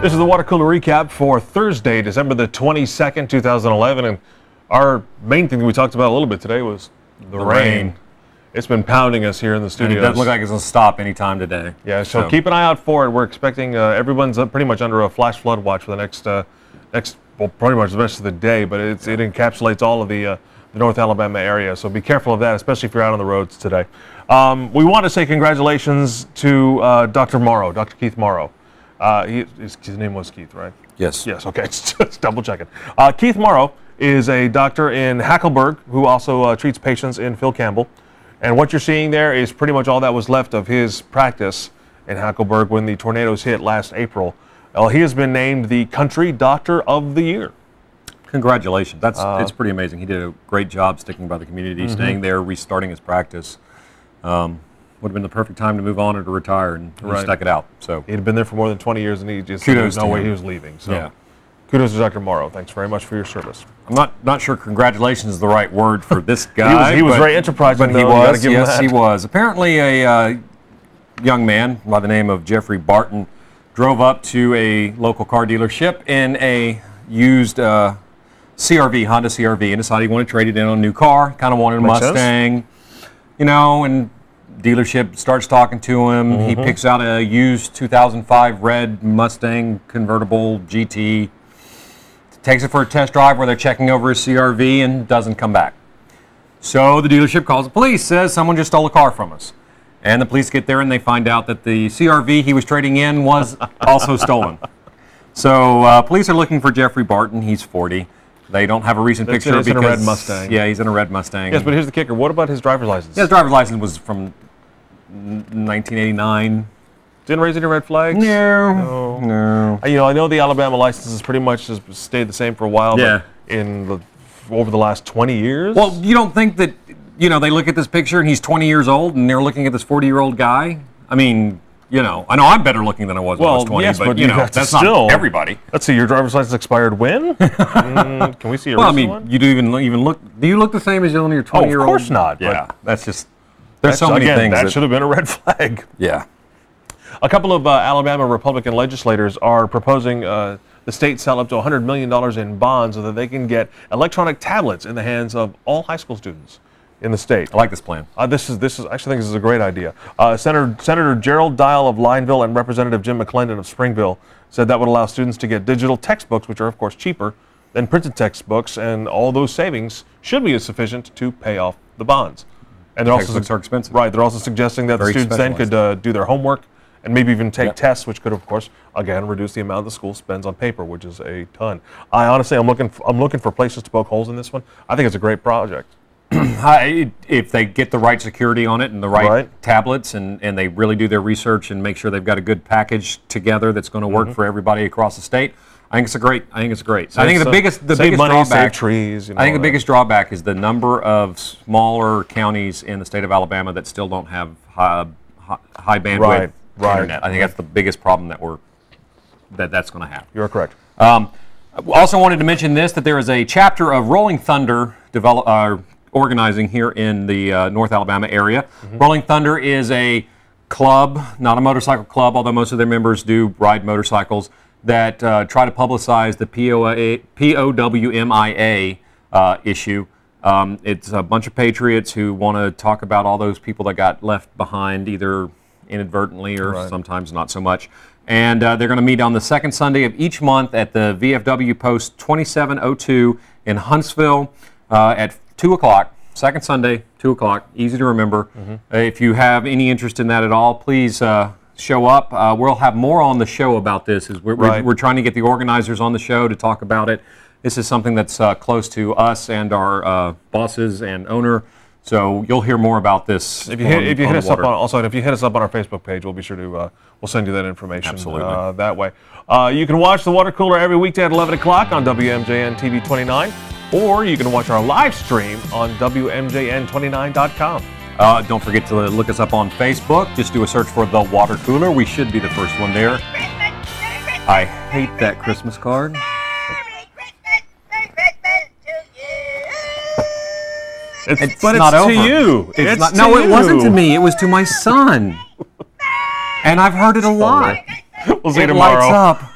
This is the water cooler recap for Thursday, December the 22nd, 2011. And our main thing that we talked about a little bit today was the rain. It's been pounding us here in the studio. It doesn't look like it's going to stop anytime today. Yeah, so keep an eye out for it. We're expecting everyone's pretty much under a flash flood watch for the next well, pretty much the rest of the day. But it encapsulates all of the North Alabama area. So be careful of that, especially if you're out on the roads today. We want to say congratulations to Dr. Morrow, Dr. Keith Morrow. His name was Keith, right? Yes. Yes, okay, just double checking. Keith Morrow is a doctor in Hackleburg who also treats patients in Phil Campbell. And what you're seeing there is pretty much all that was left of his practice in Hackleburg when the tornadoes hit last April. He has been named the Country Doctor of the Year. Congratulations. It's pretty amazing. He did a great job sticking by the community, staying there, restarting his practice. Would have been the perfect time to move on or to retire, and he stuck it out. So he'd been there for more than 20 years, and he just kudos no to way him. he was leaving. So yeah. Kudos to Dr. Morrow. Thanks very much for your service. I'm not sure congratulations is the right word for this guy. he was very enterprising, but he was. Yes, he was. Apparently, a young man by the name of Jeffrey Barton drove up to a local car dealership in a used CRV, Honda CRV, and decided he wanted to trade it in on a new car. Kind of wanted a Mustang, you know, and dealership starts talking to him. He picks out a used 2005 red Mustang convertible GT, takes it for a test drive where they're checking over his CRV and doesn't come back. So the dealership calls the police, says someone just stole a car from us. And the police get there and they find out that the CRV he was trading in was also stolen. So police are looking for Jeffrey Barton. He's 40. They don't have a recent picture because he's in a red Mustang. Yeah, he's in a red Mustang. Yes, but here's the kicker. What about his driver's license? Yeah, his driver's license was from 1989. Didn't raise any red flags? No. You know, I know the Alabama licenses pretty much has stayed the same for a while, but over the last 20 years? Well, you don't think that, you know, they look at this picture and he's 20 years old and they're looking at this 40-year-old guy? I mean, you know, I know I'm better looking than I was when I was 20, yes, but you know, that's still, not everybody. Let's see, your driver's license expired when? Can we see your Well, I mean, you do even look, do you look the same as you on your 20-year-old? Of course not. Yeah, that's just, there's so many things. That should have been a red flag. Yeah. A couple of Alabama Republican legislators are proposing the state sell up to $100 million in bonds so that they can get electronic tablets in the hands of all high school students in the state. I like this plan. This is actually think this is a great idea. Senator Gerald Dial of Lineville and Representative Jim McClendon of Springville said that would allow students to get digital textbooks, which are of course cheaper than printed textbooks, and all those savings should be sufficient to pay off the bonds. And they're textbooks are expensive. Right. They're also suggesting that the students then could do their homework and maybe even take tests, which could, of course, again, reduce the amount the school spends on paper, which is a ton. I honestly, I'm looking for places to poke holes in this one. I think it's a great project. If they get the right security on it and the right tablets and they really do their research and make sure they've got a good package together that's going to work for everybody across the state, I think it's great. I think the biggest drawback. Save trees. You know, I think the biggest drawback is the number of smaller counties in the state of Alabama that still don't have high bandwidth internet. I think that's the biggest problem that's going to happen. You're correct. Also wanted to mention this, that there is a chapter of Rolling Thunder organizing here in the North Alabama area. Rolling Thunder is a club, not a motorcycle club, although most of their members do ride motorcycles, that try to publicize the POWMIA issue. It's a bunch of patriots who want to talk about all those people that got left behind, either inadvertently or sometimes not so much. And they're going to meet on the second Sunday of each month at the VFW Post 2702 in Huntsville at 2 o'clock. Second Sunday, 2 o'clock. Easy to remember. If you have any interest in that at all, please show up. We'll have more on the show about this. We're trying to get the organizers on the show to talk about it. This is something that's close to us and our bosses and owner. So you'll hear more about this. If you hit us up on our Facebook page, we'll be sure to we'll send you that information. Absolutely. That way. You can watch the water cooler every weekday at 11 o'clock on WMJN TV 29, or you can watch our live stream on WMJN29.com. Don't forget to look us up on Facebook. Just do a search for The Water Cooler. We should be the first one there. I hate that Christmas card. It's not over. To you. No, it wasn't to me. It was to my son. And I've heard it a lot. We'll see you tomorrow. Lights up.